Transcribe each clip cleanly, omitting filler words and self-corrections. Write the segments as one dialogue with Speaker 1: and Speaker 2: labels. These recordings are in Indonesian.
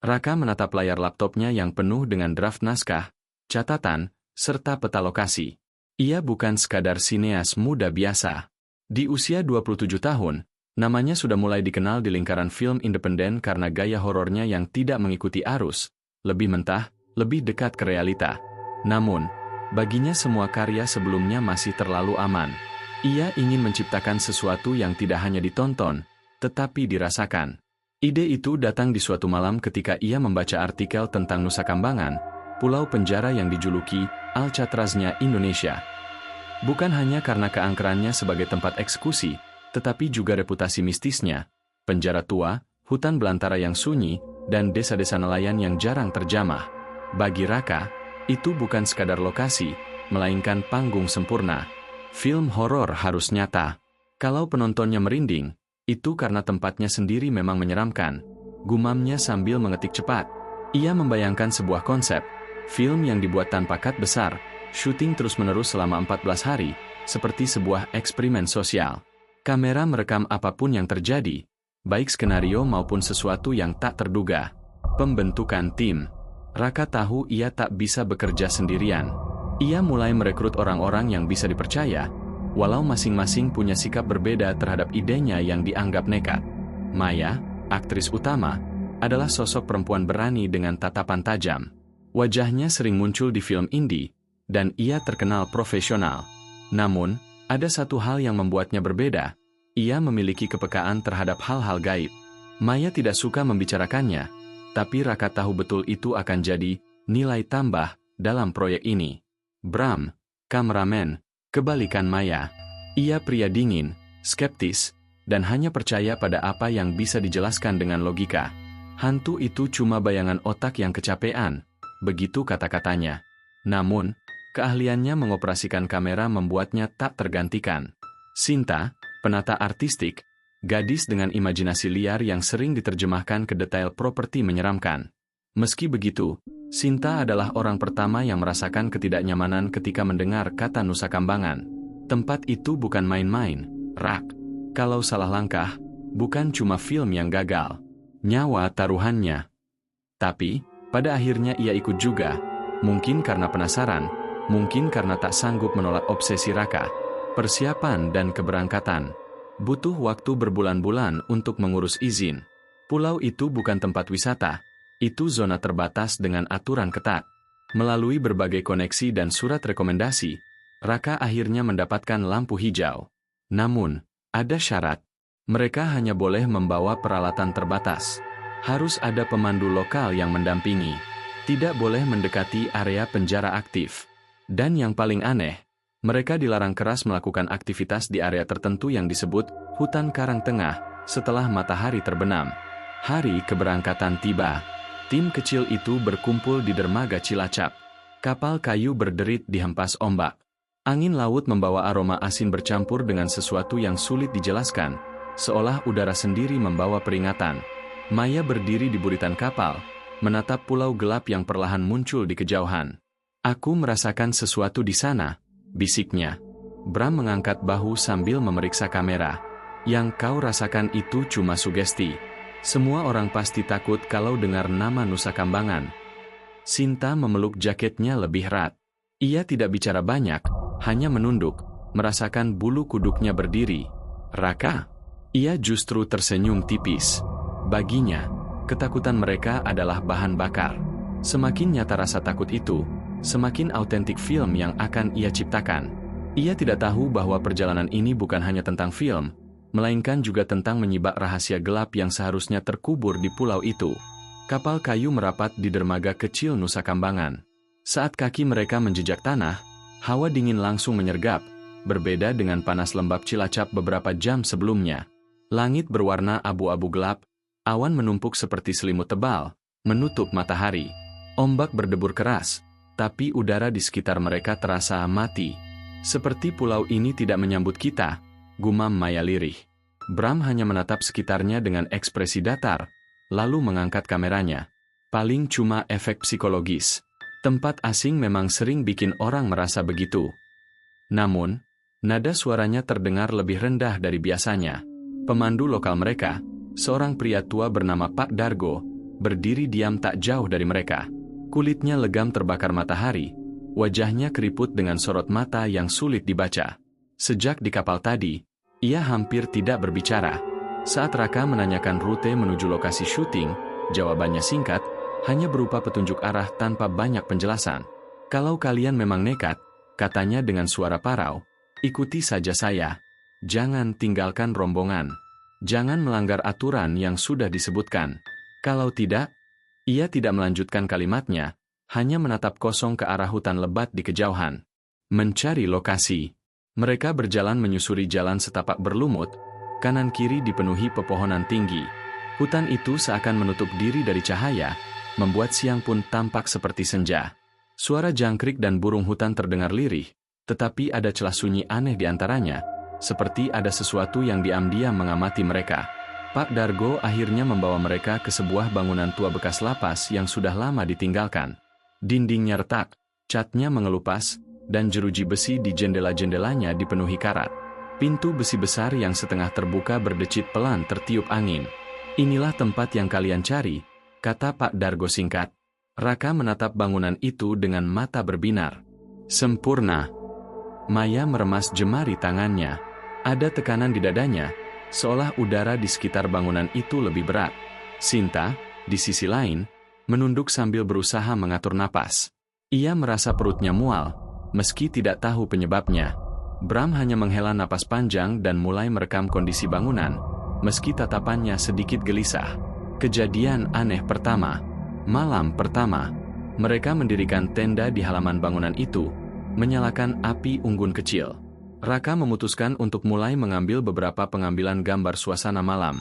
Speaker 1: Raka menatap layar laptopnya yang penuh dengan draft naskah, catatan, serta peta lokasi. Ia bukan sekadar sineas muda biasa. Di usia 27 tahun, namanya sudah mulai dikenal di lingkaran film independen karena gaya horornya yang tidak mengikuti arus, lebih mentah, lebih dekat ke realita. Namun, baginya semua karya sebelumnya masih terlalu aman. Ia ingin menciptakan sesuatu yang tidak hanya ditonton, tetapi dirasakan. Ide itu datang di suatu malam ketika ia membaca artikel tentang Nusa Kambangan, pulau penjara yang dijuluki Alcatraznya Indonesia. Bukan hanya karena keangkerannya sebagai tempat eksekusi, tetapi juga reputasi mistisnya, penjara tua, hutan belantara yang sunyi, dan desa-desa nelayan yang jarang terjamah. Bagi Raka, itu bukan sekadar lokasi, melainkan panggung sempurna. Film horor harus nyata. Kalau penontonnya merinding, itu karena tempatnya sendiri memang menyeramkan. Gumamnya sambil mengetik cepat. Ia membayangkan sebuah konsep, film yang dibuat tanpa cut besar, syuting terus-menerus selama 14 hari, seperti sebuah eksperimen sosial. Kamera merekam apapun yang terjadi, baik skenario maupun sesuatu yang tak terduga. Pembentukan tim. Raka tahu ia tak bisa bekerja sendirian. Ia mulai merekrut orang-orang yang bisa dipercaya, walau masing-masing punya sikap berbeda terhadap idenya yang dianggap nekat. Maya, aktris utama, adalah sosok perempuan berani dengan tatapan tajam. Wajahnya sering muncul di film indie, dan ia terkenal profesional. Namun, ada satu hal yang membuatnya berbeda. Ia memiliki kepekaan terhadap hal-hal gaib. Maya tidak suka membicarakannya, tapi Raka tahu betul itu akan jadi nilai tambah dalam proyek ini. Bram, kameramen, kebalikan Maya. Ia pria dingin, skeptis, dan hanya percaya pada apa yang bisa dijelaskan dengan logika. Hantu itu cuma bayangan otak yang kecapean, begitu kata-katanya. Namun, keahliannya mengoperasikan kamera membuatnya tak tergantikan. Sinta, penata artistik, gadis dengan imajinasi liar yang sering diterjemahkan ke detail properti menyeramkan. Meski begitu, Sinta adalah orang pertama yang merasakan ketidaknyamanan ketika mendengar kata Nusa Kambangan. Tempat itu bukan main-main, Rak. Kalau salah langkah, bukan cuma film yang gagal. Nyawa taruhannya. Tapi, pada akhirnya ia ikut juga. Mungkin karena penasaran, mungkin karena tak sanggup menolak obsesi Raka. Persiapan dan keberangkatan. Butuh waktu berbulan-bulan untuk mengurus izin. Pulau itu bukan tempat wisata. Itu zona terbatas dengan aturan ketat. Melalui berbagai koneksi dan surat rekomendasi, Raka akhirnya mendapatkan lampu hijau. Namun, ada syarat. Mereka hanya boleh membawa peralatan terbatas. Harus ada pemandu lokal yang mendampingi. Tidak boleh mendekati area penjara aktif. Dan yang paling aneh, mereka dilarang keras melakukan aktivitas di area tertentu yang disebut hutan karang tengah setelah matahari terbenam. Hari keberangkatan tiba. Tim kecil itu berkumpul di dermaga Cilacap. Kapal kayu berderit dihempas ombak. Angin laut membawa aroma asin bercampur dengan sesuatu yang sulit dijelaskan, seolah udara sendiri membawa peringatan. Maya berdiri di buritan kapal, menatap pulau gelap yang perlahan muncul di kejauhan. "Aku merasakan sesuatu di sana," bisiknya. Bram mengangkat bahu sambil memeriksa kamera. "Yang kau rasakan itu cuma sugesti. Semua orang pasti takut kalau dengar nama Nusa Kambangan." Sinta memeluk jaketnya lebih erat. Ia tidak bicara banyak, hanya menunduk, merasakan bulu kuduknya berdiri. "Raka?" Ia justru tersenyum tipis. Baginya, ketakutan mereka adalah bahan bakar. Semakin nyata rasa takut itu, semakin autentik film yang akan ia ciptakan. Ia tidak tahu bahwa perjalanan ini bukan hanya tentang film, melainkan juga tentang menyibak rahasia gelap yang seharusnya terkubur di pulau itu. Kapal kayu merapat di dermaga kecil Nusa Kambangan. Saat kaki mereka menjejak tanah, hawa dingin langsung menyergap, berbeda dengan panas lembab Cilacap beberapa jam sebelumnya. Langit berwarna abu-abu gelap, awan menumpuk seperti selimut tebal, menutup matahari. Ombak berdebur keras, tapi udara di sekitar mereka terasa mati. "Seperti pulau ini tidak menyambut kita," gumam Maya lirih. Bram hanya menatap sekitarnya dengan ekspresi datar, lalu mengangkat kameranya. Paling cuma efek psikologis. Tempat asing memang sering bikin orang merasa begitu. Namun, nada suaranya terdengar lebih rendah dari biasanya. Pemandu lokal mereka, seorang pria tua bernama Pak Dargo, berdiri diam tak jauh dari mereka. Kulitnya legam terbakar matahari, wajahnya keriput dengan sorot mata yang sulit dibaca. Sejak di kapal tadi, ia hampir tidak berbicara. Saat Raka menanyakan rute menuju lokasi syuting, jawabannya singkat, hanya berupa petunjuk arah tanpa banyak penjelasan. "Kalau kalian memang nekat," katanya dengan suara parau, "ikuti saja saya. Jangan tinggalkan rombongan. Jangan melanggar aturan yang sudah disebutkan. Kalau tidak..." Ia tidak melanjutkan kalimatnya, hanya menatap kosong ke arah hutan lebat di kejauhan. Mencari lokasi. Mereka berjalan menyusuri jalan setapak berlumut, kanan kiri dipenuhi pepohonan tinggi. Hutan itu seakan menutup diri dari cahaya, membuat siang pun tampak seperti senja. Suara jangkrik dan burung hutan terdengar lirih, tetapi ada celah sunyi aneh di antaranya, seperti ada sesuatu yang diam-diam mengamati mereka. Pak Dargo akhirnya membawa mereka ke sebuah bangunan tua bekas lapas yang sudah lama ditinggalkan. Dindingnya retak, catnya mengelupas, dan jeruji besi di jendela-jendelanya dipenuhi karat. Pintu besi besar yang setengah terbuka berdecit pelan tertiup angin. "Inilah tempat yang kalian cari," kata Pak Dargo singkat. Raka menatap bangunan itu dengan mata berbinar. "Sempurna." Maya meremas jemari tangannya. Ada tekanan di dadanya, seolah udara di sekitar bangunan itu lebih berat. Sinta, di sisi lain, menunduk sambil berusaha mengatur napas. Ia merasa perutnya mual, meski tidak tahu penyebabnya. Bram hanya menghela napas panjang dan mulai merekam kondisi bangunan, meski tatapannya sedikit gelisah. Kejadian aneh pertama. Malam pertama, mereka mendirikan tenda di halaman bangunan itu, menyalakan api unggun kecil. Raka memutuskan untuk mulai mengambil beberapa pengambilan gambar suasana malam.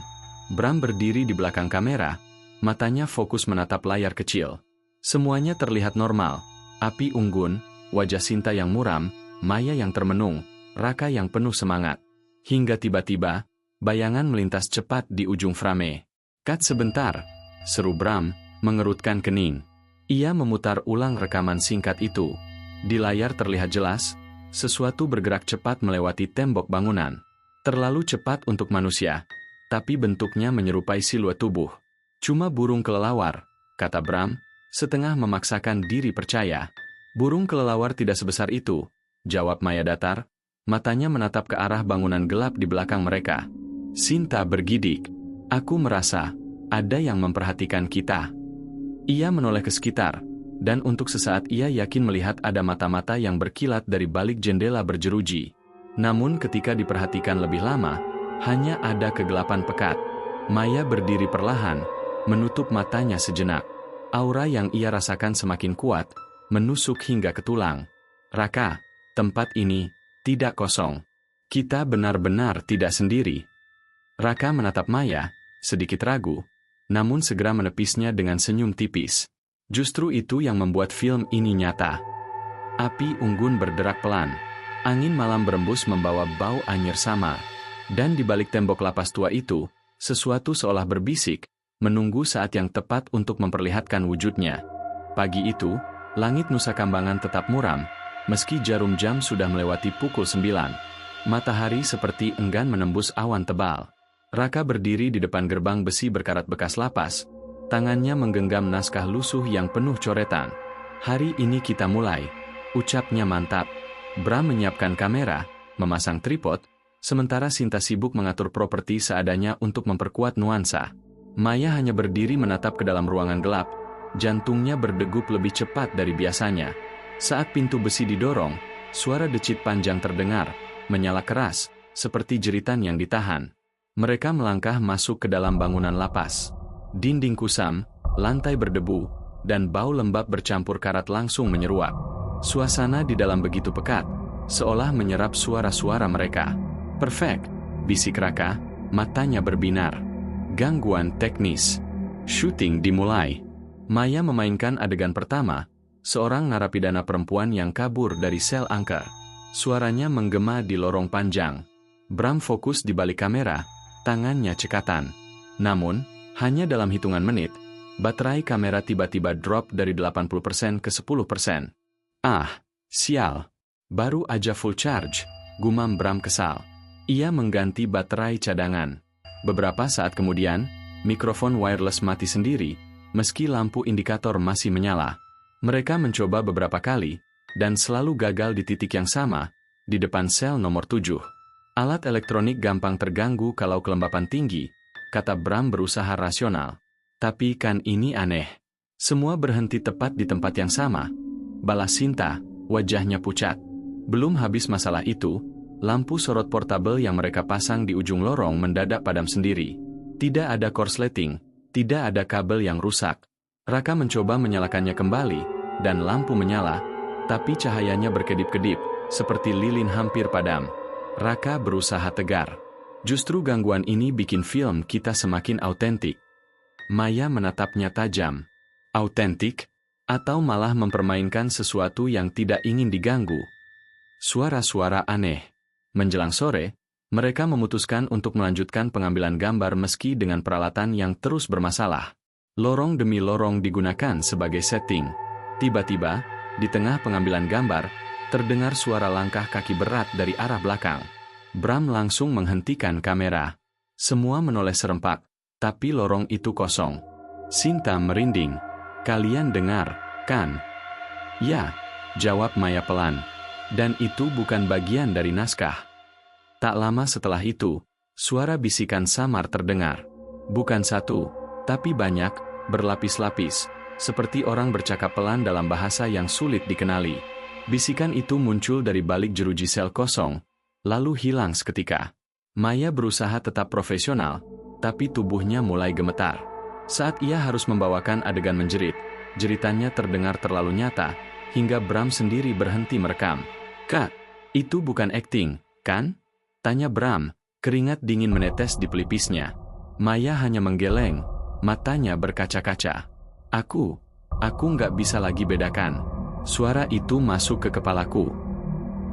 Speaker 1: Bram berdiri di belakang kamera, matanya fokus menatap layar kecil. Semuanya terlihat normal. Api unggun, wajah Sinta yang muram, Maya yang termenung, Raka yang penuh semangat. Hingga tiba-tiba, bayangan melintas cepat di ujung frame. "Cut sebentar," seru Bram, mengerutkan kening. Ia memutar ulang rekaman singkat itu. Di layar terlihat jelas, sesuatu bergerak cepat melewati tembok bangunan. Terlalu cepat untuk manusia, tapi bentuknya menyerupai siluet tubuh. "Cuma burung kelelawar," kata Bram, setengah memaksakan diri percaya. "Burung kelelawar tidak sebesar itu," jawab Maya datar, matanya menatap ke arah bangunan gelap di belakang mereka. Sinta bergidik. "Aku merasa ada yang memperhatikan kita." Ia menoleh ke sekitar, dan untuk sesaat ia yakin melihat ada mata-mata yang berkilat dari balik jendela berjeruji. Namun ketika diperhatikan lebih lama, hanya ada kegelapan pekat. Maya berdiri perlahan, menutup matanya sejenak. Aura yang ia rasakan semakin kuat, menusuk hingga ke tulang. "Raka, tempat ini tidak kosong. Kita benar-benar tidak sendiri." Raka menatap Maya, sedikit ragu, namun segera menepisnya dengan senyum tipis. Justru itu yang membuat film ini nyata. Api unggun berderak pelan. Angin malam berembus membawa bau anyir samar. Dan di balik tembok lapas tua itu, sesuatu seolah berbisik, menunggu saat yang tepat untuk memperlihatkan wujudnya. Pagi itu, langit Nusa Kambangan tetap muram, meski jarum jam sudah melewati pukul 9. Matahari seperti enggan menembus awan tebal. Raka berdiri di depan gerbang besi berkarat bekas lapas, tangannya menggenggam naskah lusuh yang penuh coretan. "Hari ini kita mulai," ucapnya mantap. Bram menyiapkan kamera, memasang tripod, sementara Sinta sibuk mengatur properti seadanya untuk memperkuat nuansa. Maya hanya berdiri menatap ke dalam ruangan gelap, jantungnya berdegup lebih cepat dari biasanya. Saat pintu besi didorong, suara decit panjang terdengar, menyala keras, seperti jeritan yang ditahan. Mereka melangkah masuk ke dalam bangunan lapas. Dinding kusam, lantai berdebu, dan bau lembab bercampur karat langsung menyeruak. Suasana di dalam begitu pekat, seolah menyerap suara-suara mereka. "Perfect," bisik Raka, matanya berbinar. Gangguan teknis. Syuting dimulai. Maya memainkan adegan pertama, seorang narapidana perempuan yang kabur dari sel angker. Suaranya menggema di lorong panjang. Bram fokus di balik kamera, tangannya cekatan. Namun, hanya dalam hitungan menit, baterai kamera tiba-tiba drop dari 80% ke 10%. "Ah, sial. Baru aja full charge," gumam Bram kesal. Ia mengganti baterai cadangan. Beberapa saat kemudian, mikrofon wireless mati sendiri, meski lampu indikator masih menyala. Mereka mencoba beberapa kali, dan selalu gagal di titik yang sama, di depan sel nomor 7. Alat elektronik gampang terganggu kalau kelembapan tinggi, kata Bram berusaha rasional. Tapi kan ini aneh. Semua berhenti tepat di tempat yang sama. Balas Sinta, wajahnya pucat. Belum habis masalah itu, lampu sorot portabel yang mereka pasang di ujung lorong mendadak padam sendiri. Tidak ada korsleting, tidak ada kabel yang rusak. Raka mencoba menyalakannya kembali, dan lampu menyala, tapi cahayanya berkedip-kedip, seperti lilin hampir padam. Raka berusaha tegar. Justru gangguan ini bikin film kita semakin autentik. Maya menatapnya tajam. Autentik? Atau malah mempermainkan sesuatu yang tidak ingin diganggu? Suara-suara aneh. Menjelang sore, mereka memutuskan untuk melanjutkan pengambilan gambar meski dengan peralatan yang terus bermasalah. Lorong demi lorong digunakan sebagai setting. Tiba-tiba, di tengah pengambilan gambar, terdengar suara langkah kaki berat dari arah belakang. Bram langsung menghentikan kamera. Semua menoleh serempak, tapi lorong itu kosong. Sinta merinding. Kalian dengar, kan? Ya, jawab Maya pelan. Dan itu bukan bagian dari naskah. Tak lama setelah itu, suara bisikan samar terdengar. Bukan satu, tapi banyak, berlapis-lapis, seperti orang bercakap pelan dalam bahasa yang sulit dikenali. Bisikan itu muncul dari balik jeruji sel kosong, lalu hilang seketika. Maya berusaha tetap profesional, tapi tubuhnya mulai gemetar. Saat ia harus membawakan adegan menjerit, jeritannya terdengar terlalu nyata, hingga Bram sendiri berhenti merekam. Kak, itu bukan akting, kan? Tanya Bram, keringat dingin menetes di pelipisnya. Maya hanya menggeleng, matanya berkaca-kaca. Aku nggak bisa lagi bedakan. Suara itu masuk ke kepalaku.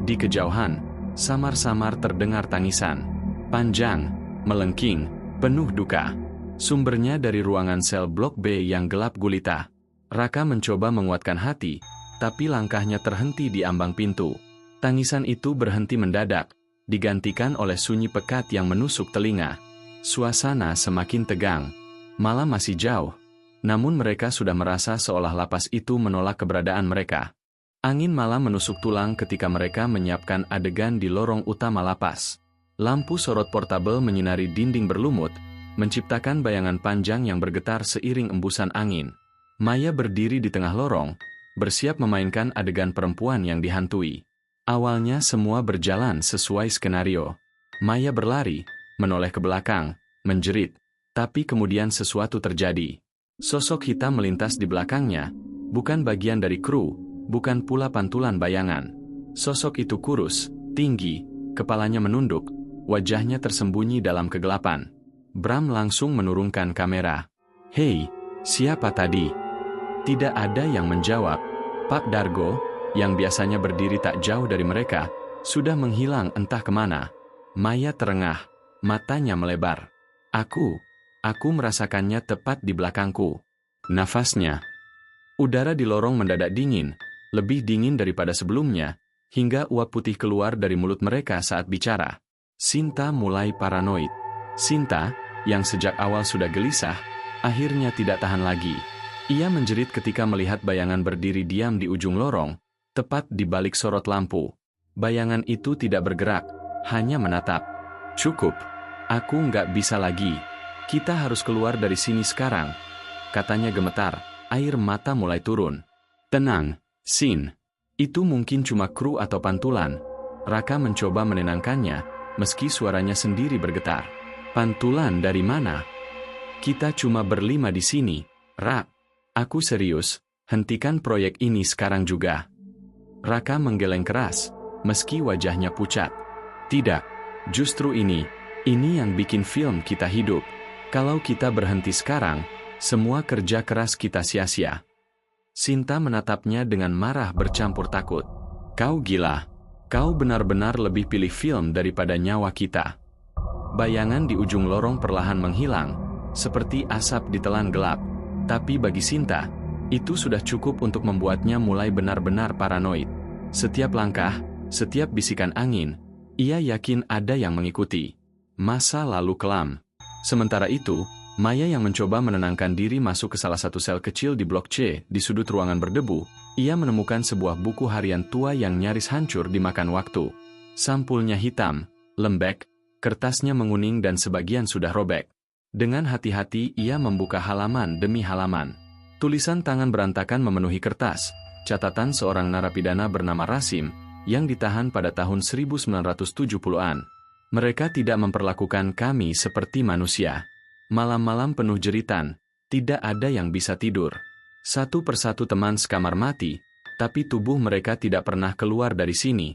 Speaker 1: Di kejauhan, samar-samar terdengar tangisan. Panjang, melengking, penuh duka. Sumbernya dari ruangan sel blok B yang gelap gulita. Raka mencoba menguatkan hati, tapi langkahnya terhenti di ambang pintu. Tangisan itu berhenti mendadak, digantikan oleh sunyi pekat yang menusuk telinga. Suasana semakin tegang. Malam masih jauh, namun mereka sudah merasa seolah lapas itu menolak keberadaan mereka. Angin malam menusuk tulang ketika mereka menyiapkan adegan di lorong utama lapas. Lampu sorot portabel menyinari dinding berlumut, menciptakan bayangan panjang yang bergetar seiring embusan angin. Maya berdiri di tengah lorong, bersiap memainkan adegan perempuan yang dihantui. Awalnya semua berjalan sesuai skenario. Maya berlari, menoleh ke belakang, menjerit. Tapi kemudian sesuatu terjadi. Sosok hitam melintas di belakangnya, bukan bagian dari kru, bukan pula pantulan bayangan. Sosok itu kurus, tinggi, kepalanya menunduk, wajahnya tersembunyi dalam kegelapan. Bram langsung menurunkan kamera. Hei, siapa tadi? Tidak ada yang menjawab. Pak Dargo, yang biasanya berdiri tak jauh dari mereka, sudah menghilang entah kemana. Maya terengah, matanya melebar. Aku merasakannya tepat di belakangku. Nafasnya. Udara di lorong mendadak dingin, lebih dingin daripada sebelumnya, hingga uap putih keluar dari mulut mereka saat bicara. Sinta mulai paranoid. Sinta, yang sejak awal sudah gelisah, akhirnya tidak tahan lagi. Ia menjerit ketika melihat bayangan berdiri diam di ujung lorong, tepat di balik sorot lampu. Bayangan itu tidak bergerak, hanya menatap. Cukup, aku nggak bisa lagi. Kita harus keluar dari sini sekarang. Katanya gemetar, air mata mulai turun. Tenang, Sin. Itu mungkin cuma kru atau pantulan. Raka mencoba menenangkannya, meski suaranya sendiri bergetar. Pantulan dari mana? Kita cuma berlima di sini, Rak. Aku serius, hentikan proyek ini sekarang juga. Raka menggeleng keras, meski wajahnya pucat. Tidak, justru ini yang bikin film kita hidup. Kalau kita berhenti sekarang, semua kerja keras kita sia-sia. Sinta menatapnya dengan marah bercampur takut. Kau gila. Kau benar-benar lebih pilih film daripada nyawa kita. Bayangan di ujung lorong perlahan menghilang, seperti asap ditelan gelap. Tapi bagi Sinta, itu sudah cukup untuk membuatnya mulai benar-benar paranoid. Setiap langkah, setiap bisikan angin, ia yakin ada yang mengikuti. Masa lalu kelam. Sementara itu, Maya yang mencoba menenangkan diri masuk ke salah satu sel kecil di blok C di sudut ruangan berdebu. Ia menemukan sebuah buku harian tua yang nyaris hancur dimakan waktu. Sampulnya hitam, lembek, kertasnya menguning dan sebagian sudah robek. Dengan hati-hati ia membuka halaman demi halaman. Tulisan tangan berantakan memenuhi kertas. Catatan seorang narapidana bernama Rasim, yang ditahan pada tahun 1970-an. Mereka tidak memperlakukan kami seperti manusia. Malam-malam penuh jeritan, tidak ada yang bisa tidur. Satu persatu teman sekamar mati, tapi tubuh mereka tidak pernah keluar dari sini.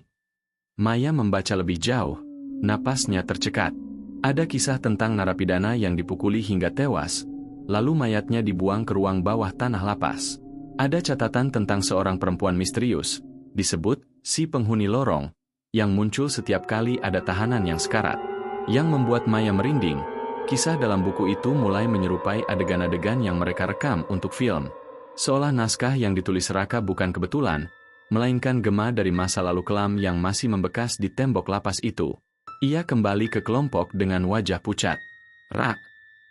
Speaker 1: Maya membaca lebih jauh, napasnya tercekat. Ada kisah tentang narapidana yang dipukuli hingga tewas, lalu mayatnya dibuang ke ruang bawah tanah lapas. Ada catatan tentang seorang perempuan misterius, disebut si penghuni lorong, yang muncul setiap kali ada tahanan yang sekarat. Yang membuat Maya merinding, kisah dalam buku itu mulai menyerupai adegan-adegan yang mereka rekam untuk film. Seolah naskah yang ditulis Raka bukan kebetulan, melainkan gema dari masa lalu kelam yang masih membekas di tembok lapas itu. Ia kembali ke kelompok dengan wajah pucat. Rak,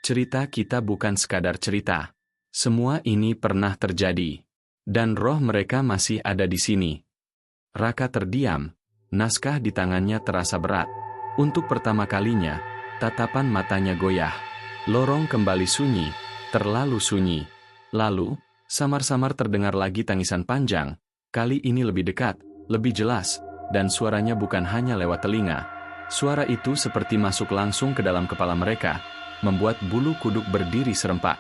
Speaker 1: cerita kita bukan sekadar cerita. Semua ini pernah terjadi. Dan roh mereka masih ada di sini. Raka terdiam, naskah di tangannya terasa berat. Untuk pertama kalinya, tatapan matanya goyah. Lorong kembali sunyi, terlalu sunyi. Lalu, samar-samar terdengar lagi tangisan panjang. Kali ini lebih dekat, lebih jelas, dan suaranya bukan hanya lewat telinga. Suara itu seperti masuk langsung ke dalam kepala mereka, membuat bulu kuduk berdiri serempak.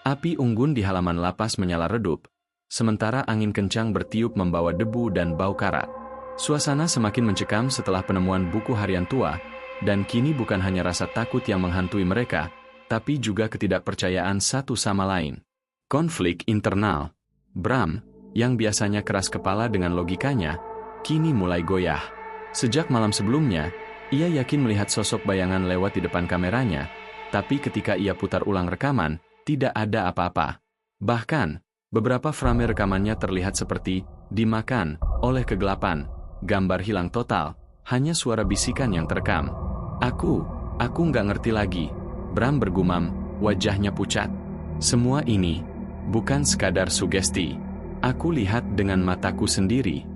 Speaker 1: Api unggun di halaman lapas menyala redup, sementara angin kencang bertiup membawa debu dan bau karat. Suasana semakin mencekam setelah penemuan buku harian tua, dan kini bukan hanya rasa takut yang menghantui mereka, tapi juga ketidakpercayaan satu sama lain. Konflik internal. Bram, yang biasanya keras kepala dengan logikanya, kini mulai goyah. Sejak malam sebelumnya, ia yakin melihat sosok bayangan lewat di depan kameranya, tapi ketika ia putar ulang rekaman, tidak ada apa-apa. Bahkan, beberapa frame rekamannya terlihat seperti dimakan oleh kegelapan, gambar hilang total, hanya suara bisikan yang terekam. Aku nggak ngerti lagi, Bram bergumam, wajahnya pucat. Semua ini bukan sekadar sugesti. Aku lihat dengan mataku sendiri.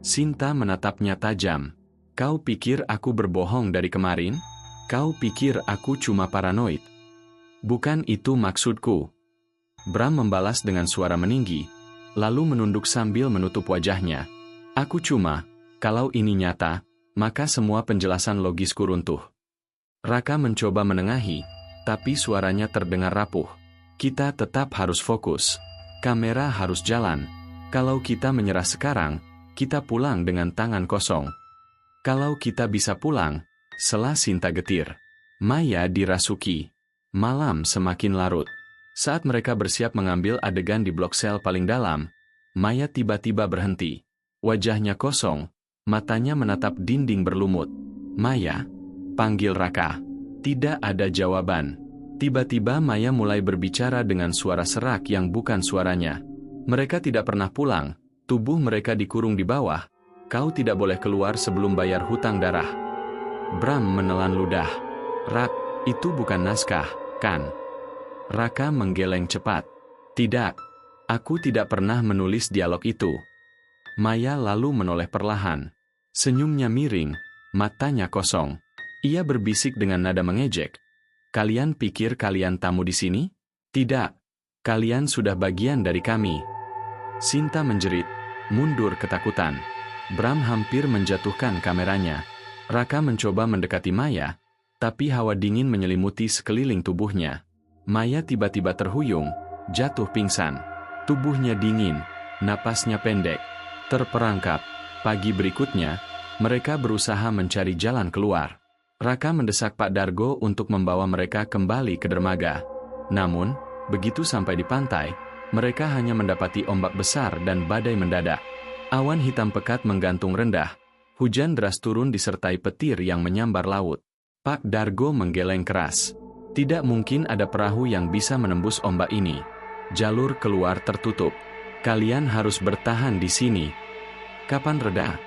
Speaker 1: Sinta menatapnya tajam. Kau pikir aku berbohong dari kemarin? Kau pikir aku cuma paranoid? Bukan itu maksudku. Bram membalas dengan suara meninggi, lalu menunduk sambil menutup wajahnya. Aku cuma, kalau ini nyata, maka semua penjelasan logisku runtuh. Raka mencoba menengahi, tapi suaranya terdengar rapuh. Kita tetap harus fokus. Kamera harus jalan. Kalau kita menyerah sekarang, kita pulang dengan tangan kosong. Kalau kita bisa pulang, sela Sinta getir. Maya dirasuki. Malam semakin larut. Saat mereka bersiap mengambil adegan di blok sel paling dalam, Maya tiba-tiba berhenti. Wajahnya kosong, matanya menatap dinding berlumut. Maya, panggil Raka. Tidak ada jawaban. Tiba-tiba Maya mulai berbicara dengan suara serak yang bukan suaranya. Mereka tidak pernah pulang, tubuh mereka dikurung di bawah. Kau tidak boleh keluar sebelum bayar hutang darah. Bram menelan ludah. Rak, itu bukan naskah, kan? Raka menggeleng cepat. Tidak, aku tidak pernah menulis dialog itu. Maya lalu menoleh perlahan. Senyumnya miring, matanya kosong. Ia berbisik dengan nada mengejek. Kalian pikir kalian tamu di sini? Tidak, kalian sudah bagian dari kami. Sinta menjerit, mundur ketakutan. Bram hampir menjatuhkan kameranya. Raka mencoba mendekati Maya, tapi hawa dingin menyelimuti sekeliling tubuhnya. Maya tiba-tiba terhuyung, jatuh pingsan. Tubuhnya dingin, napasnya pendek, terperangkap. Pagi berikutnya, mereka berusaha mencari jalan keluar. Raka mendesak Pak Dargo untuk membawa mereka kembali ke dermaga. Namun, begitu sampai di pantai, mereka hanya mendapati ombak besar dan badai mendadak. Awan hitam pekat menggantung rendah. Hujan deras turun disertai petir yang menyambar laut. Pak Dargo menggeleng keras. Tidak mungkin ada perahu yang bisa menembus ombak ini. Jalur keluar tertutup. Kalian harus bertahan di sini. Kapan reda?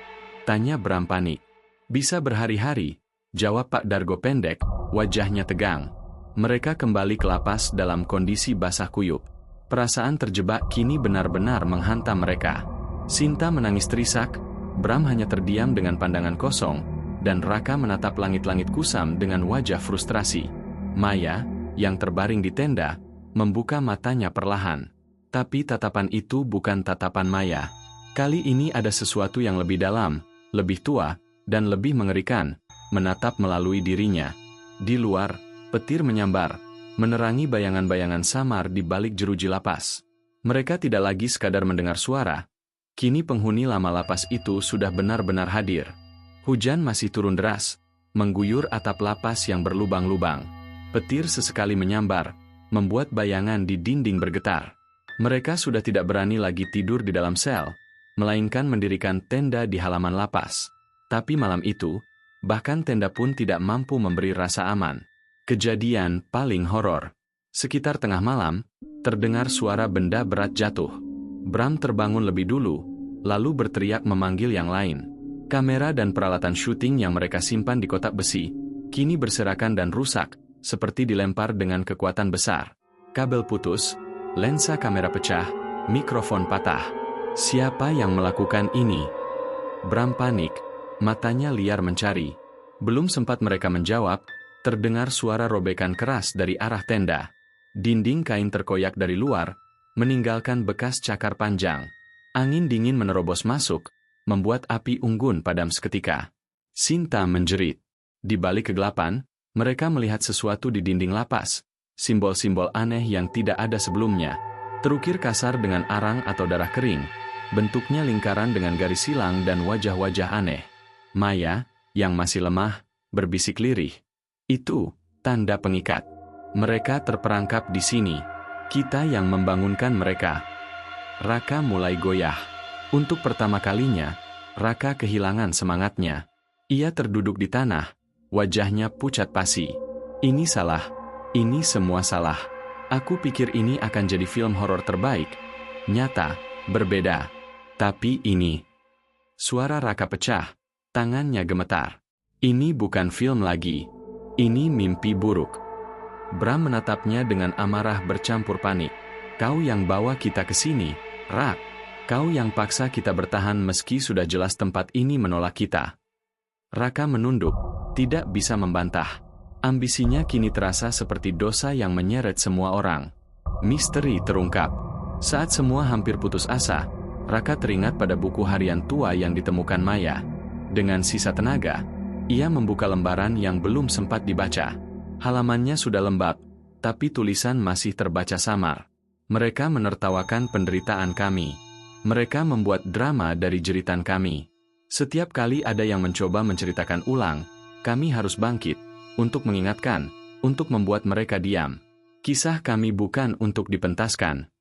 Speaker 1: Tanya Bram panik. Bisa berhari-hari, jawab Pak Dargo pendek, wajahnya tegang. Mereka kembali ke lapas dalam kondisi basah kuyup. Perasaan terjebak kini benar-benar menghantam mereka. Sinta menangis terisak, Bram hanya terdiam dengan pandangan kosong, dan Raka menatap langit-langit kusam dengan wajah frustrasi. Maya, yang terbaring di tenda, membuka matanya perlahan. Tapi tatapan itu bukan tatapan Maya. Kali ini ada sesuatu yang lebih dalam, lebih tua, dan lebih mengerikan, menatap melalui dirinya. Di luar, petir menyambar, menerangi bayangan-bayangan samar di balik jeruji lapas. Mereka tidak lagi sekadar mendengar suara. Kini penghuni lama lapas itu sudah benar-benar hadir. Hujan masih turun deras, mengguyur atap lapas yang berlubang-lubang. Petir sesekali menyambar, membuat bayangan di dinding bergetar. Mereka sudah tidak berani lagi tidur di dalam sel, melainkan mendirikan tenda di halaman lapas. Tapi malam itu, bahkan tenda pun tidak mampu memberi rasa aman. Kejadian paling horor. Sekitar tengah malam, terdengar suara benda berat jatuh. Bram terbangun lebih dulu, lalu berteriak memanggil yang lain. Kamera dan peralatan syuting yang mereka simpan di kotak besi, kini berserakan dan rusak, seperti dilempar dengan kekuatan besar. Kabel putus, lensa kamera pecah, mikrofon patah. Siapa yang melakukan ini? Bram panik, matanya liar mencari. Belum sempat mereka menjawab, terdengar suara robekan keras dari arah tenda. Dinding kain terkoyak dari luar, meninggalkan bekas cakar panjang. Angin dingin menerobos masuk, membuat api unggun padam seketika. Sinta menjerit. Di balik kegelapan, mereka melihat sesuatu di dinding lapas. Simbol-simbol aneh yang tidak ada sebelumnya. Terukir kasar dengan arang atau darah kering. Bentuknya lingkaran dengan garis silang dan wajah-wajah aneh. Maya, yang masih lemah, berbisik lirih. Itu tanda pengikat. Mereka terperangkap di sini. Kita yang membangunkan mereka. Raka mulai goyah. Untuk pertama kalinya, Raka kehilangan semangatnya. Ia terduduk di tanah, wajahnya pucat pasi. Ini salah. Ini semua salah. Aku pikir ini akan jadi film horor terbaik. Nyata, berbeda. Tapi ini. Suara Raka pecah. Tangannya gemetar. Ini bukan film lagi. Ini mimpi buruk. Bram menatapnya dengan amarah bercampur panik. Kau yang bawa kita ke sini, Rak. Kau yang paksa kita bertahan meski sudah jelas tempat ini menolak kita. Raka menunduk, tidak bisa membantah. Ambisinya kini terasa seperti dosa yang menyeret semua orang. Misteri terungkap. Saat semua hampir putus asa, Raka teringat pada buku harian tua yang ditemukan Maya. Dengan sisa tenaga, ia membuka lembaran yang belum sempat dibaca. Halamannya sudah lembab, tapi tulisan masih terbaca samar. Mereka menertawakan penderitaan kami. Mereka membuat drama dari jeritan kami. Setiap kali ada yang mencoba menceritakan ulang, kami harus bangkit, untuk mengingatkan, untuk membuat mereka diam. Kisah kami bukan untuk dipentaskan.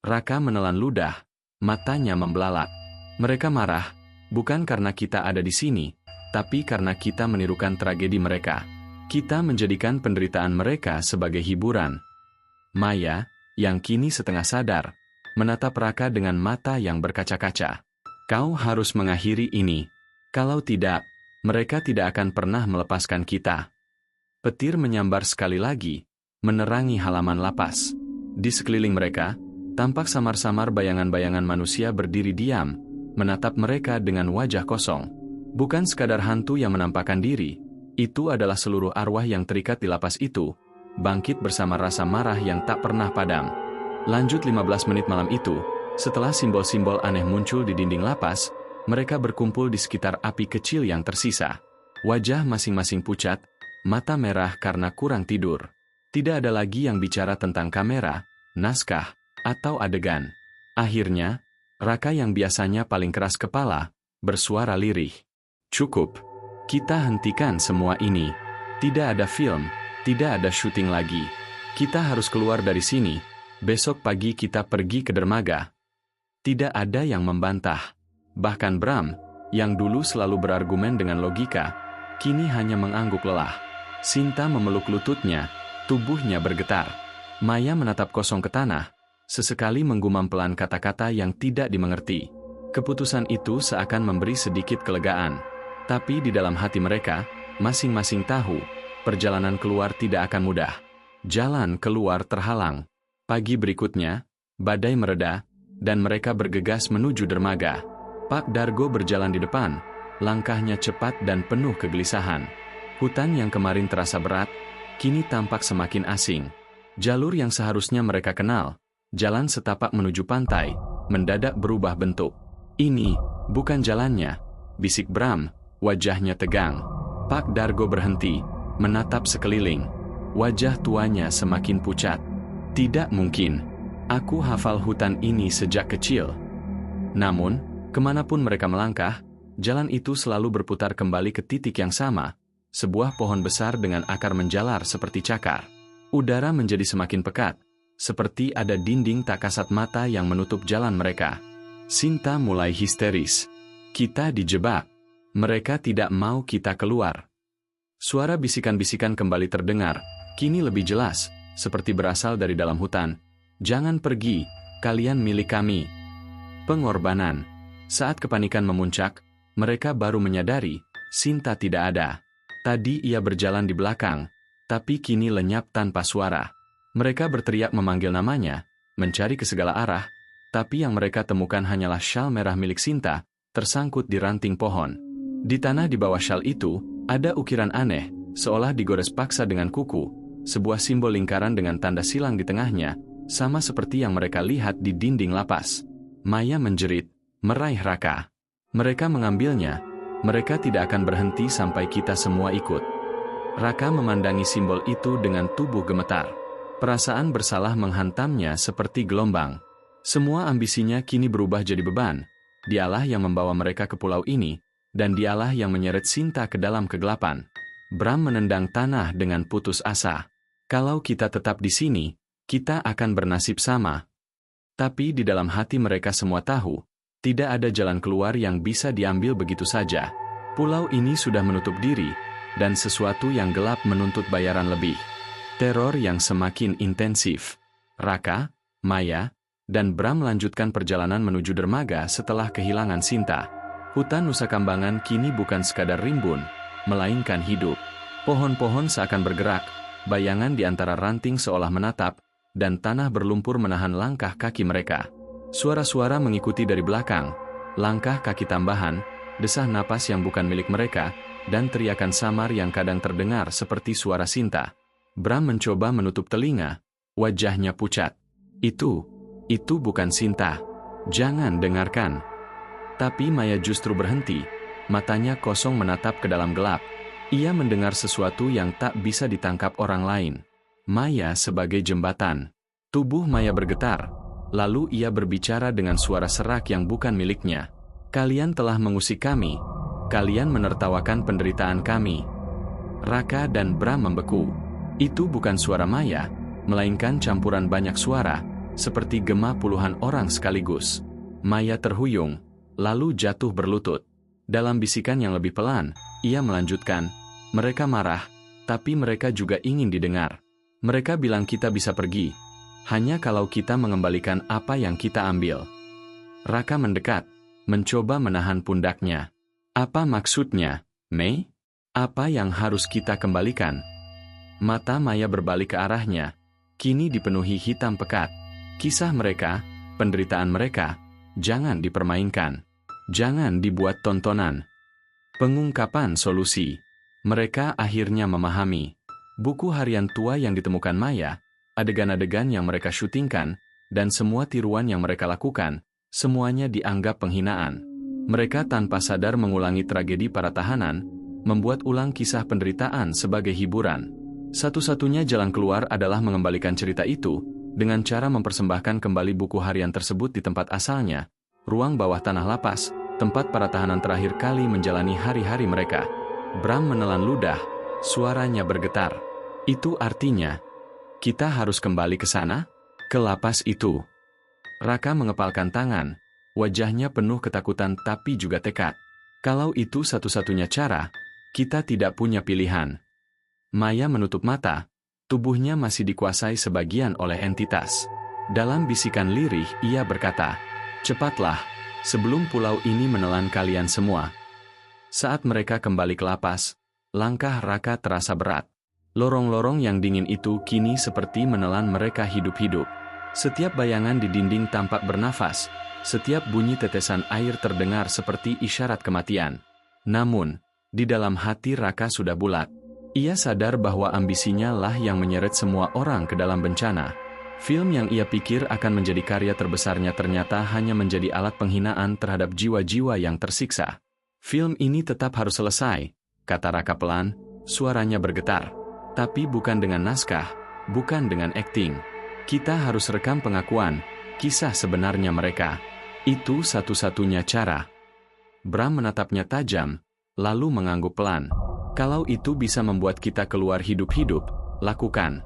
Speaker 1: Raka menelan ludah, matanya membelalak. Mereka marah, bukan karena kita ada di sini, tapi karena kita menirukan tragedi mereka. Kita menjadikan penderitaan mereka sebagai hiburan. Maya, yang kini setengah sadar, menatap Raka dengan mata yang berkaca-kaca. Kau harus mengakhiri ini. Kalau tidak, mereka tidak akan pernah melepaskan kita. Petir menyambar sekali lagi, menerangi halaman lapas. Di sekeliling mereka, tampak samar-samar bayangan-bayangan manusia berdiri diam, menatap mereka dengan wajah kosong. Bukan sekadar hantu yang menampakkan diri, itu adalah seluruh arwah yang terikat di lapas itu, bangkit bersama rasa marah yang tak pernah padam. Lanjut 15 menit malam itu, setelah simbol-simbol aneh muncul di dinding lapas, mereka berkumpul di sekitar api kecil yang tersisa. Wajah masing-masing pucat, mata merah karena kurang tidur. Tidak ada lagi yang bicara tentang kamera, naskah, atau adegan. Akhirnya, Raka yang biasanya paling keras kepala, bersuara lirih. Cukup. Kita hentikan semua ini. Tidak ada film, tidak ada syuting lagi. Kita harus keluar dari sini. Besok pagi kita pergi ke dermaga. Tidak ada yang membantah. Bahkan Bram, yang dulu selalu berargumen dengan logika, kini hanya mengangguk lelah. Sinta memeluk lututnya, tubuhnya bergetar. Maya menatap kosong ke tanah, sesekali menggumam pelan kata-kata yang tidak dimengerti. Keputusan itu seakan memberi sedikit kelegaan. Tapi di dalam hati mereka, masing-masing tahu, perjalanan keluar tidak akan mudah. Jalan keluar terhalang. Pagi berikutnya, badai mereda, dan mereka bergegas menuju dermaga. Pak Dargo berjalan di depan, langkahnya cepat dan penuh kegelisahan. Hutan yang kemarin terasa berat, kini tampak semakin asing. Jalur yang seharusnya mereka kenal, jalan setapak menuju pantai, mendadak berubah bentuk. "Ini bukan jalannya," bisik Bram, wajahnya tegang. Pak Dargo berhenti, menatap sekeliling. Wajah tuanya semakin pucat. "Tidak mungkin. Aku hafal hutan ini sejak kecil." Namun, kemanapun mereka melangkah, jalan itu selalu berputar kembali ke titik yang sama, sebuah pohon besar dengan akar menjalar seperti cakar. Udara menjadi semakin pekat, seperti ada dinding tak kasat mata yang menutup jalan mereka. Sinta mulai histeris. "Kita dijebak. Mereka tidak mau kita keluar." Suara bisikan-bisikan kembali terdengar, kini lebih jelas, seperti berasal dari dalam hutan. "Jangan pergi, kalian milik kami." Pengorbanan. Saat kepanikan memuncak, mereka baru menyadari, Sinta tidak ada. Tadi ia berjalan di belakang, tapi kini lenyap tanpa suara. Mereka berteriak memanggil namanya, mencari ke segala arah, tapi yang mereka temukan hanyalah syal merah milik Sinta, tersangkut di ranting pohon. Di tanah di bawah syal itu, ada ukiran aneh, seolah digores paksa dengan kuku, sebuah simbol lingkaran dengan tanda silang di tengahnya, sama seperti yang mereka lihat di dinding lapas. Maya menjerit, meraih Raka. "Mereka mengambilnya, mereka tidak akan berhenti sampai kita semua ikut." Raka memandangi simbol itu dengan tubuh gemetar. Perasaan bersalah menghantamnya seperti gelombang. Semua ambisinya kini berubah jadi beban. Dialah yang membawa mereka ke pulau ini, dan dialah yang menyeret Sinta ke dalam kegelapan. Bram menendang tanah dengan putus asa. "Kalau kita tetap di sini, kita akan bernasib sama." Tapi di dalam hati mereka semua tahu, tidak ada jalan keluar yang bisa diambil begitu saja. Pulau ini sudah menutup diri, dan sesuatu yang gelap menuntut bayaran lebih. Teror yang semakin intensif. Raka, Maya, dan Bram melanjutkan perjalanan menuju dermaga setelah kehilangan Sinta. Hutan Nusa Kambangan kini bukan sekadar rimbun, melainkan hidup. Pohon-pohon seakan bergerak, bayangan di antara ranting seolah menatap, dan tanah berlumpur menahan langkah kaki mereka. Suara-suara mengikuti dari belakang, langkah kaki tambahan, desah napas yang bukan milik mereka, dan teriakan samar yang kadang terdengar seperti suara Sinta. Bram mencoba menutup telinga, wajahnya pucat. Itu bukan Sinta. Jangan dengarkan." Tapi Maya justru berhenti, matanya kosong menatap ke dalam gelap. Ia mendengar sesuatu yang tak bisa ditangkap orang lain. Maya sebagai jembatan. Tubuh Maya bergetar, lalu ia berbicara dengan suara serak yang bukan miliknya. "Kalian telah mengusik kami. Kalian menertawakan penderitaan kami." Raka dan Bram membeku. Itu bukan suara Maya, melainkan campuran banyak suara, seperti gema puluhan orang sekaligus. Maya terhuyung, lalu jatuh berlutut. Dalam bisikan yang lebih pelan, ia melanjutkan, "Mereka marah, tapi mereka juga ingin didengar. Mereka bilang kita bisa pergi, hanya kalau kita mengembalikan apa yang kita ambil." Raka mendekat, mencoba menahan pundaknya. "Apa maksudnya, Mei? Apa yang harus kita kembalikan?" Mata Maya berbalik ke arahnya, kini dipenuhi hitam pekat. Kisah mereka, penderitaan mereka, jangan dipermainkan. Jangan dibuat tontonan. Pengungkapan solusi. Mereka akhirnya memahami. Buku harian tua yang ditemukan Maya, adegan-adegan yang mereka syutingkan, dan semua tiruan yang mereka lakukan, semuanya dianggap penghinaan. Mereka tanpa sadar mengulangi tragedi para tahanan, membuat ulang kisah penderitaan sebagai hiburan. Satu-satunya jalan keluar adalah mengembalikan cerita itu, dengan cara mempersembahkan kembali buku harian tersebut di tempat asalnya, ruang bawah tanah lapas, tempat para tahanan terakhir kali menjalani hari-hari mereka. Bram menelan ludah, suaranya bergetar. "Itu artinya, kita harus kembali ke sana? Ke lapas itu?" Raka mengepalkan tangan, wajahnya penuh ketakutan tapi juga tekad. "Kalau itu satu-satunya cara, kita tidak punya pilihan." Maya menutup mata, tubuhnya masih dikuasai sebagian oleh entitas. Dalam bisikan lirih ia berkata, "Cepatlah, sebelum pulau ini menelan kalian semua." Saat mereka kembali ke lapas, langkah Raka terasa berat. Lorong-lorong yang dingin itu kini seperti menelan mereka hidup-hidup. Setiap bayangan di dinding tampak bernafas, setiap bunyi tetesan air terdengar seperti isyarat kematian. Namun, di dalam hati Raka sudah bulat. Ia sadar bahwa ambisinya lah yang menyeret semua orang ke dalam bencana. Film yang ia pikir akan menjadi karya terbesarnya ternyata hanya menjadi alat penghinaan terhadap jiwa-jiwa yang tersiksa. Film ini tetap harus selesai, kata Raka pelan, suaranya bergetar. Tapi bukan dengan naskah, bukan dengan akting. Kita harus rekam pengakuan, kisah sebenarnya mereka. Itu satu-satunya cara. Bram menatapnya tajam, lalu mengangguk pelan. Kalau itu bisa membuat kita keluar hidup-hidup, lakukan.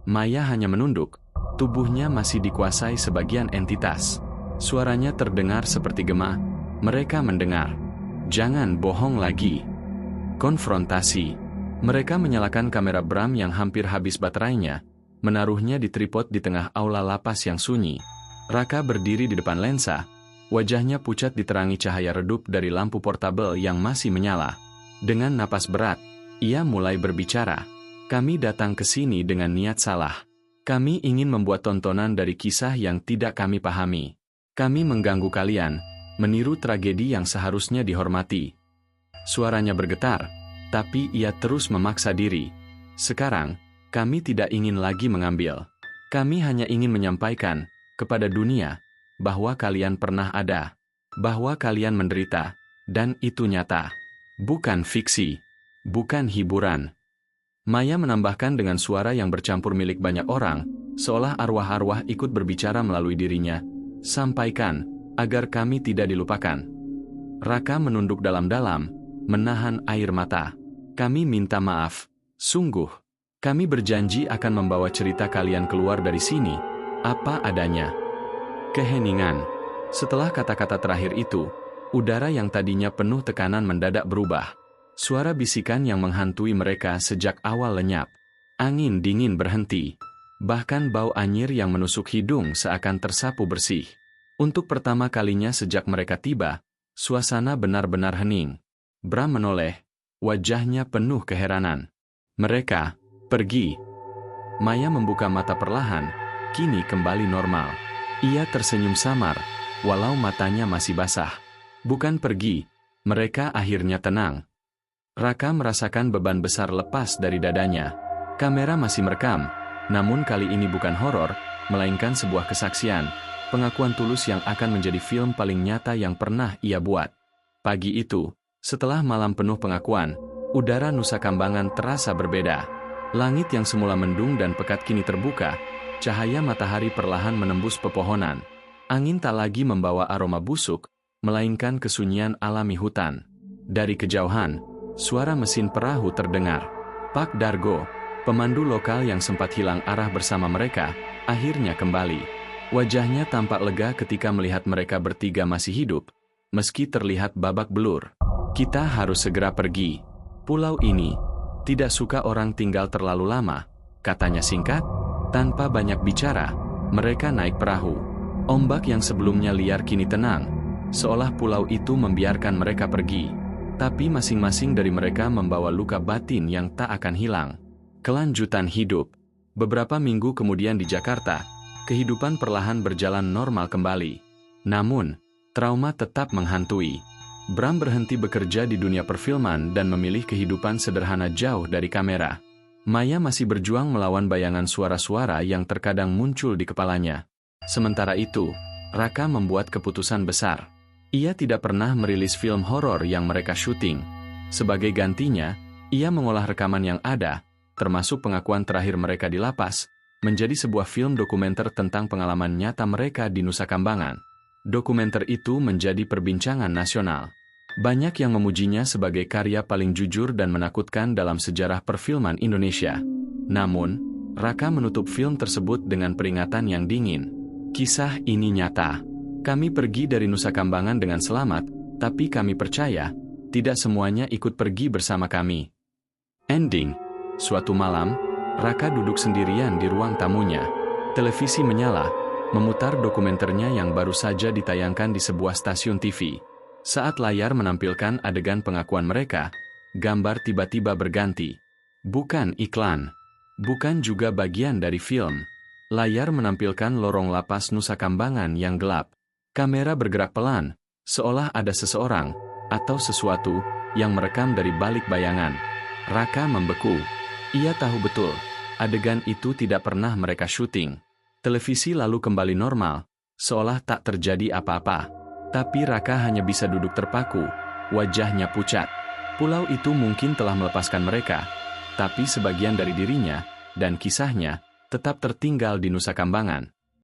Speaker 1: Maya hanya menunduk, tubuhnya masih dikuasai sebagian entitas. Suaranya terdengar seperti gema, mereka mendengar. Jangan bohong lagi. Konfrontasi. Mereka menyalakan kamera Bram yang hampir habis baterainya, menaruhnya di tripod di tengah aula lapas yang sunyi. Raka berdiri di depan lensa, wajahnya pucat diterangi cahaya redup dari lampu portabel yang masih menyala. Dengan napas berat, ia mulai berbicara. Kami datang ke sini dengan niat salah. Kami ingin membuat tontonan dari kisah yang tidak kami pahami. Kami mengganggu kalian, meniru tragedi yang seharusnya dihormati. Suaranya bergetar, tapi ia terus memaksa diri. Sekarang, kami tidak ingin lagi mengambil. Kami hanya ingin menyampaikan kepada dunia bahwa kalian pernah ada, bahwa kalian menderita, dan itu nyata. Bukan fiksi, bukan hiburan. Maya menambahkan dengan suara yang bercampur milik banyak orang, seolah arwah-arwah ikut berbicara melalui dirinya. Sampaikan, agar kami tidak dilupakan. Raka menunduk dalam-dalam, menahan air mata. Kami minta maaf, sungguh. Kami berjanji akan membawa cerita kalian keluar dari sini, apa adanya. Keheningan. Setelah kata-kata terakhir itu, udara yang tadinya penuh tekanan mendadak berubah. Suara bisikan yang menghantui mereka sejak awal lenyap. Angin dingin berhenti. Bahkan bau anyir yang menusuk hidung seakan tersapu bersih. Untuk pertama kalinya sejak mereka tiba, suasana benar-benar hening. Bram menoleh, wajahnya penuh keheranan. Mereka pergi. Maya membuka mata perlahan, kini kembali normal. Ia tersenyum samar, walau matanya masih basah. Bukan pergi, mereka akhirnya tenang. Raka merasakan beban besar lepas dari dadanya. Kamera masih merekam, namun kali ini bukan horor, melainkan sebuah kesaksian, pengakuan tulus yang akan menjadi film paling nyata yang pernah ia buat. Pagi itu, setelah malam penuh pengakuan, udara Nusa Kambangan terasa berbeda. Langit yang semula mendung dan pekat kini terbuka, cahaya matahari perlahan menembus pepohonan. Angin tak lagi membawa aroma busuk, melainkan kesunyian alami hutan. Dari kejauhan, suara mesin perahu terdengar. Pak Dargo, pemandu lokal yang sempat hilang arah bersama mereka, akhirnya kembali. Wajahnya tampak lega ketika melihat mereka bertiga masih hidup, meski terlihat babak belur. Kita harus segera pergi. Pulau ini tidak suka orang tinggal terlalu lama, katanya singkat. Tanpa banyak bicara, mereka naik perahu. Ombak yang sebelumnya liar kini tenang, seolah pulau itu membiarkan mereka pergi. Tapi masing-masing dari mereka membawa luka batin yang tak akan hilang. Kelanjutan hidup. Beberapa minggu kemudian di Jakarta, kehidupan perlahan berjalan normal kembali. Namun, trauma tetap menghantui. Bram berhenti bekerja di dunia perfilman dan memilih kehidupan sederhana jauh dari kamera. Maya masih berjuang melawan bayangan suara-suara yang terkadang muncul di kepalanya. Sementara itu, Raka membuat keputusan besar. Ia tidak pernah merilis film horor yang mereka syuting. Sebagai gantinya, ia mengolah rekaman yang ada, termasuk pengakuan terakhir mereka di lapas, menjadi sebuah film dokumenter tentang pengalaman nyata mereka di Nusa Kambangan. Dokumenter itu menjadi perbincangan nasional. Banyak yang memujinya sebagai karya paling jujur dan menakutkan dalam sejarah perfilman Indonesia. Namun, Raka menutup film tersebut dengan peringatan yang dingin. Kisah ini nyata. Kami pergi dari Nusa Kambangan dengan selamat, tapi kami percaya, tidak semuanya ikut pergi bersama kami. Ending. Suatu malam, Raka duduk sendirian di ruang tamunya. Televisi menyala, memutar dokumenternya yang baru saja ditayangkan di sebuah stasiun TV. Saat layar menampilkan adegan pengakuan mereka, gambar tiba-tiba berganti. Bukan iklan. Bukan juga bagian dari film. Layar menampilkan lorong lapas Nusa Kambangan yang gelap. Kamera bergerak pelan, seolah ada seseorang, atau sesuatu, yang merekam dari balik bayangan. Raka membeku. Ia tahu betul, adegan itu tidak pernah mereka syuting. Televisi lalu kembali normal, seolah tak terjadi apa-apa. Tapi Raka hanya bisa duduk terpaku, wajahnya pucat. Pulau itu mungkin telah melepaskan mereka, tapi sebagian dari dirinya, dan kisahnya, tetap tertinggal di Nusa Kambangan.